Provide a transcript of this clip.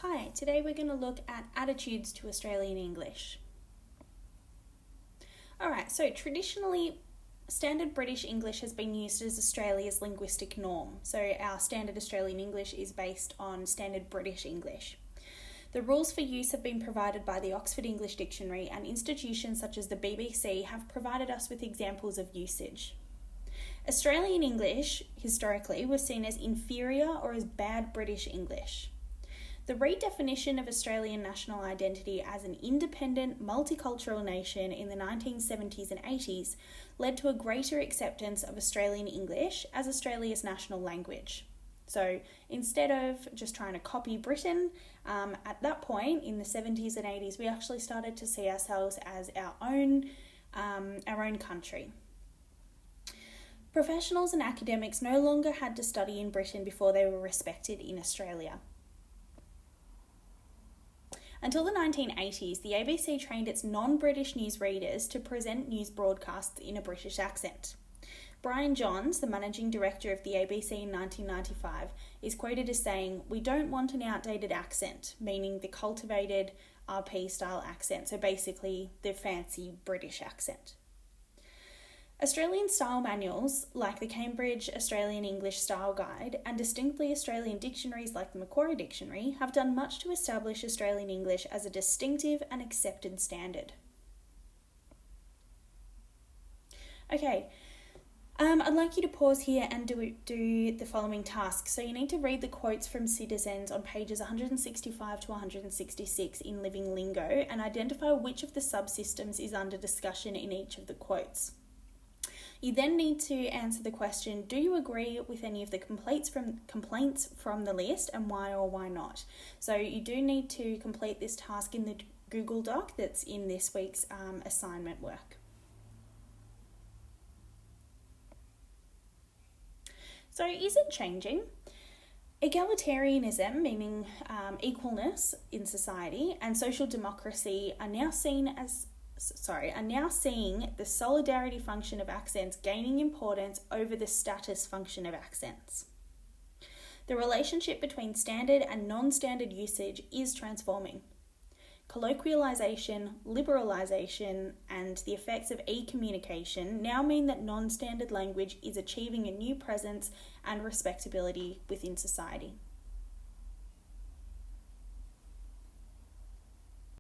Hi, today we're going to look at attitudes to Australian English. Alright, so traditionally, standard British English has been used as Australia's linguistic norm. So our standard Australian English is based on standard British English. The rules for use have been provided by the Oxford English Dictionary, and institutions such as the BBC have provided us with examples of usage. Australian English, historically, was seen as inferior or as bad British English. The redefinition of Australian national identity as an independent, multicultural nation in the 1970s and 80s led to a greater acceptance of Australian English as Australia's national language. So instead of just trying to copy Britain, at that point in the 70s and 80s, we actually started to see ourselves as our own country. Professionals and academics no longer had to study in Britain before they were respected in Australia. Until the 1980s, the ABC trained its non-British news readers to present news broadcasts in a British accent. Brian Johns, the managing director of the ABC in 1995, is quoted as saying, "We don't want an outdated accent," meaning the cultivated RP-style accent, so basically the fancy British accent. Australian style manuals, like the Cambridge Australian English Style Guide, and distinctly Australian dictionaries like the Macquarie Dictionary, have done much to establish Australian English as a distinctive and accepted standard. Okay, I'd like you to pause here and do the following task. So you need to read the quotes from citizens on pages 165 to 166 in Living Lingo and identify which of the subsystems is under discussion in each of the quotes. You then need to answer the question, do you agree with any of the complaints from the list, and why or why not? So you do need to complete this task in the Google Doc that's in this week's assignment work. So is it changing? Egalitarianism, meaning equalness in society, and social democracy are now seeing the solidarity function of accents gaining importance over the status function of accents. The relationship between standard and non-standard usage is transforming. Colloquialisation, liberalisation, and the effects of e-communication now mean that non-standard language is achieving a new presence and respectability within society.